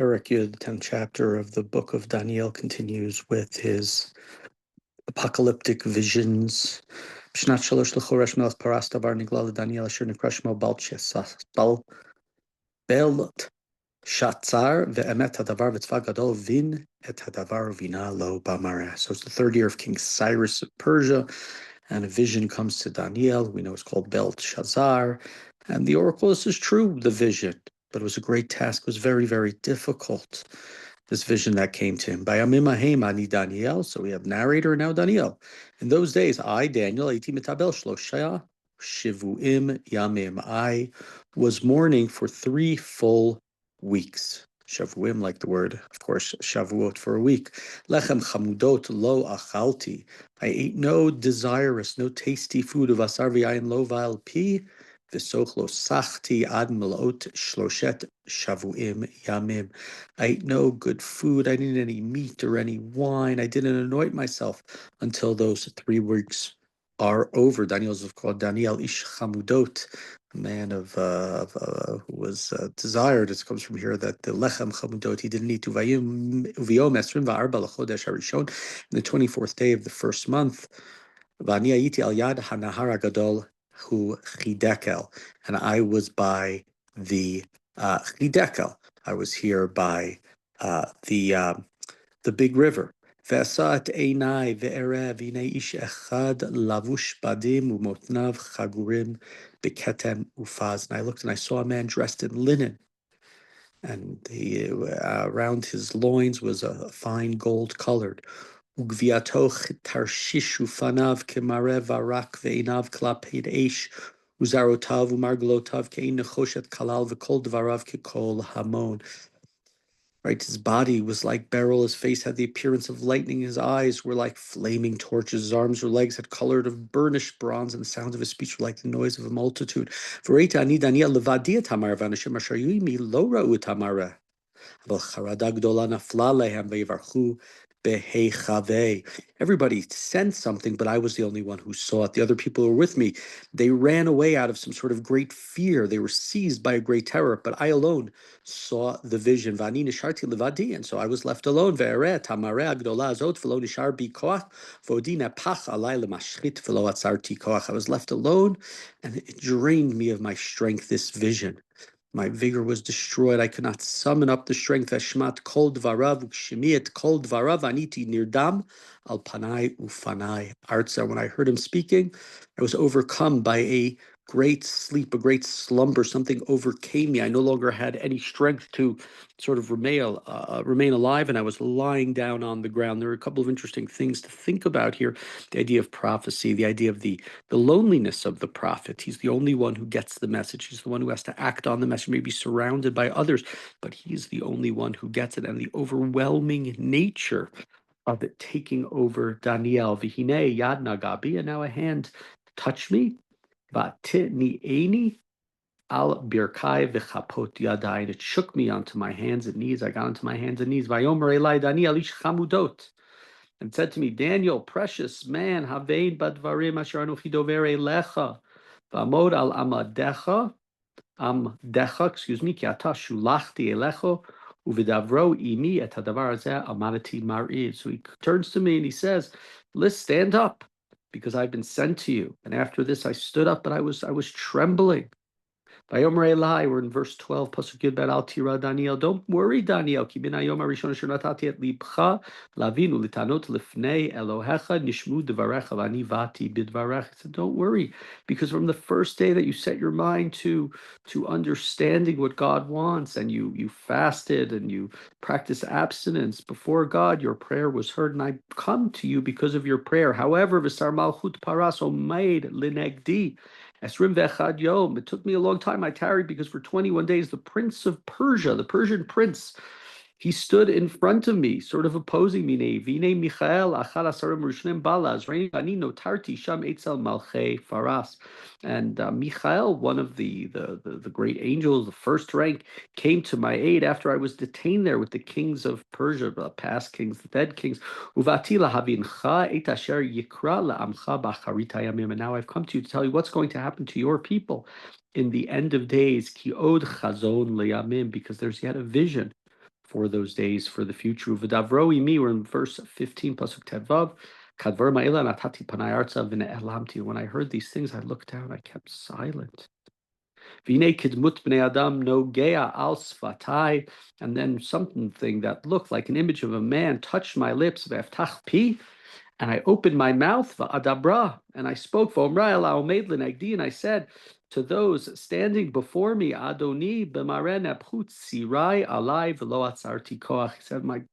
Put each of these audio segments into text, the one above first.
The 10th chapter of the book of Daniel continues with his apocalyptic visions. B'shnat shalosh l'choresh melech paras davar nigla l'Daniel asher nikra shmo Shatzar ve'emet hadavar v'tzva gadol vin et hadavar vina lo b'mareh. So it's the third year of King Cyrus of Persia, and a vision comes to Daniel. We know it's called Belteshazzar, and the oracle, this is true, the vision, but it was a great task. It was very, very difficult, this vision that came to him. Bayamim ahem ani Daniel, so we have narrator, now Daniel. In those days, I, Daniel, eiti mitabel shloshaya shivuim yamim. I was mourning for 3 full weeks. Shavuim, like the word, of course, Shavuot, for a week. Lechem chamudot lo achalti. I ate no desirous, no tasty food of asar v'yayin lo v'al pi, v'soch lo sachti ad melot shloshet shavuim yamim. I ate no good food. I didn't eat any meat or any wine. I didn't anoint myself until those 3 weeks are over. Daniel is called Daniel ish chamudot, a man of who was desired. It comes from here that the lechem chamudot he didn't eat. Uvayim uviyom esrim va'arba l'chodesh harishon, in the 24th day of the first month. V'ani ayiti al yad hanahar hagadol hu chidekel, and I was by the chidekel. I was here by the big river. ועשת עיניי וערב, הנה איש אחד לבוש בדים ומותניו חגורים בכתם ופז. And I looked and I saw a man dressed in linen, and around his loins was a fine gold colored. וגביעתו תרשיש ופניו כמראה ורק ועיניו כלפי אש וזרועותיו ומרגלותיו כעין נחושת כלל וכל דבריו ככל המון. Right, his body was like beryl, his face had the appearance of lightning, his eyes were like flaming torches, his arms or legs had colored of burnished bronze, and the sound of his speech were like the noise of a multitude. V'reita ani Daniel levadi et hamar v'anashim asher yuimi lo ra'u et hamar. Aval charada gdola nafla lehem ve'yivarchu behechavei. Everybody sensed something, but I was the only one who saw it. The other people who were with me, they ran away out of some sort of great fear. They were seized by a great terror, but I alone saw the vision. V'ani nisharti levadi, and so I was left alone. Ve'eret hamareh agdola azot v'lo nishar bi koach v'odi nepach alai lemashchit v'lo atzarti koach. I was left alone, and it drained me of my strength, this vision. My vigor was destroyed. I could not summon up the strength. Eshmat kol dvarav ukshemiet kol dvarav aniti nirdam al panai ufanai arza. When I heard him speaking, I was overcome by a great sleep, a great slumber. Something overcame me. I no longer had any strength to sort of remain alive, and I was lying down on the ground. There are a couple of interesting things to think about here. The idea of prophecy, the idea of the loneliness of the prophet. He's the only one who gets the message. He's the one who has to act on the message, maybe surrounded by others, but he's the only one who gets it, and the overwhelming nature of it taking over Daniel. V'hinei yad nagabi, and now a hand touched me. V'atitni'eni al birkai v'chapot yadai, and it shook me onto my hands and knees. I got onto my hands and knees. Vayomer elai Daniel ish chamudot, and said to me, Daniel, precious man, havein badvarim asher anuchi dover elecha, v'amod al amdecha, ki ata shulachti elecho, uvidavro imi et hadavar hazeh amanati mar'id. So he turns to me and he says, let's stand up, because I've been sent to you. And after this, I stood up, but I was trembling. Vayomer elai, we're in verse 12, pasuk yud bet al tira Daniel. Don't worry, Daniel. Ki min hayom harishon asher natati et libcha lavinu litanot lifnei Elohecha nishmu devarecha v'ani vati bidvarecha. He said, don't worry, because from the first day that you set your mind to understanding what God wants, and you fasted and you practiced abstinence before God, your prayer was heard, and I come to you because of your prayer. However, v'sar malchut paras omeid linegdi. Esrim vechad yom. It took me a long time. I tarried because for 21 days, the prince of Persia, the Persian prince, he stood in front of me, sort of opposing me. Vine Michael, achad asarim rushnim balaz, ani notarti sham etzel malchei faras. And Michael, one of the great angels, the first rank, came to my aid after I was detained there with the kings of Persia, the past kings, the dead kings. Uvati lahavincha et asher yikra la'amcha b'acharit hayamim. And now I've come to you to tell you what's going to happen to your people in the end of days. Ki od chazon leyamim, because there's yet a vision for those days, for the future. V'davro imi, we're in verse 15, pasuk tedvav. Kadvar ma'ila natati panai artza v'ne'elamti. When I heard these things, I looked down, I kept silent. V'nei kidmut bnei adam nogea al sfatai. And then something that looked like an image of a man touched my lips, v'eftach pi. And I opened my mouth, va'adabra, and I spoke, v'omra el ha'omed l'negdi, and I said to those standing before me, Adoni b'mareh nepchut sirai alai v'lo atzarti koach. He said, my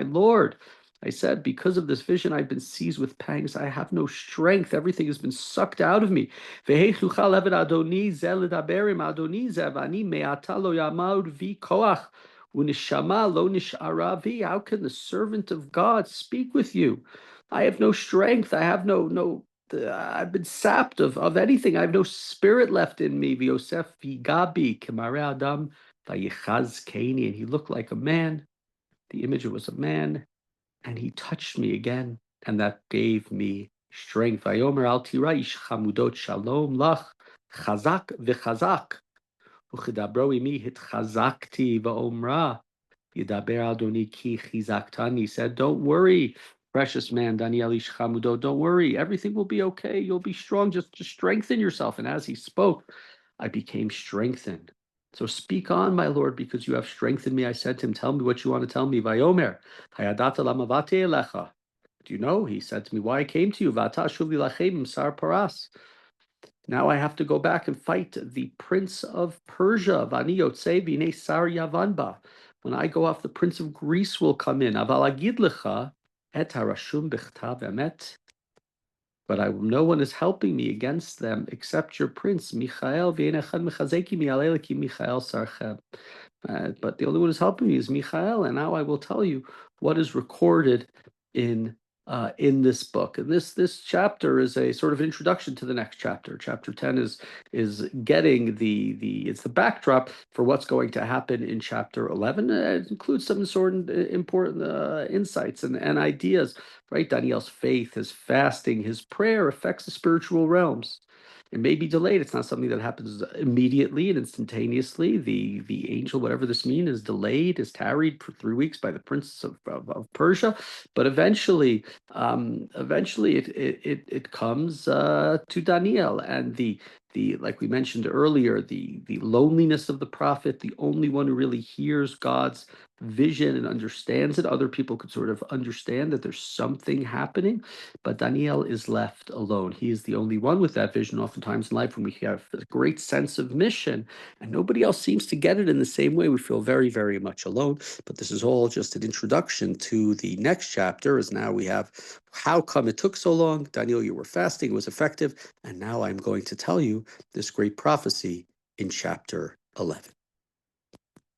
Lord, I said, because of this vision, I've been seized with pangs. I have no strength. Everything has been sucked out of me. V'heichuchal eved Adoni zeh l'daber im Adoni zeh v'ani me'ata lo yamad vi koach u'nishama lo nish'ara vi. How can the servant of God speak with you? I have no strength. I have I've been sapped of anything. I have no spirit left in me. V'yosef v'gabi k'mareh adam v'yichaz keni. And he looked like a man. The image was a man. And he touched me again. And that gave me strength. Vayomer al tira ish chamudot shalom lach chazak v'chazak. Uchidabro imi hitchazakti v'omra. Yidaber Adoni ki chizaktani. He said, don't worry, precious man, Daniel ish chamudo, don't worry. Everything will be okay. You'll be strong. Just strengthen yourself. And as he spoke, I became strengthened. So speak on, my Lord, because you have strengthened me. I said to him, tell me what you want to tell me. Vayomer, hayadata lamavate elecha. Do you know? He said to me, why I came to you. Vata shuli lachem sar paras. Now I have to go back and fight the prince of Persia. Vani yotzei v'nei sar yavanba. When I go off, the prince of Greece will come in. Aval agid lecha et harashum b'chtav emet. But no one is helping me against them except your prince, Michael. But the only one who's helping me is Michael. And now I will tell you what is recorded in this book. And this chapter is a sort of introduction to the next chapter. Chapter 10 is getting it's the backdrop for what's going to happen in chapter 11. It includes some sort of important insights and ideas, right? Daniel's faith, his fasting, his prayer affects the spiritual realms. It may be delayed. It's not something that happens immediately and instantaneously. The angel, whatever this means, is delayed, is tarried for 3 weeks by the prince of Persia, but eventually it comes to Daniel, and the like we mentioned earlier, the loneliness of the prophet, the only one who really hears God's vision and understands it. Other people could sort of understand that there's something happening, but Daniel is left alone. He is the only one with that vision. Oftentimes in life, when we have a great sense of mission and nobody else seems to get it in the same way, we feel very, very much alone. But this is all just an introduction to the next chapter, as now we have how come it took so long? Daniel, you were fasting, it was effective, and now I'm going to tell you this great prophecy in chapter 11.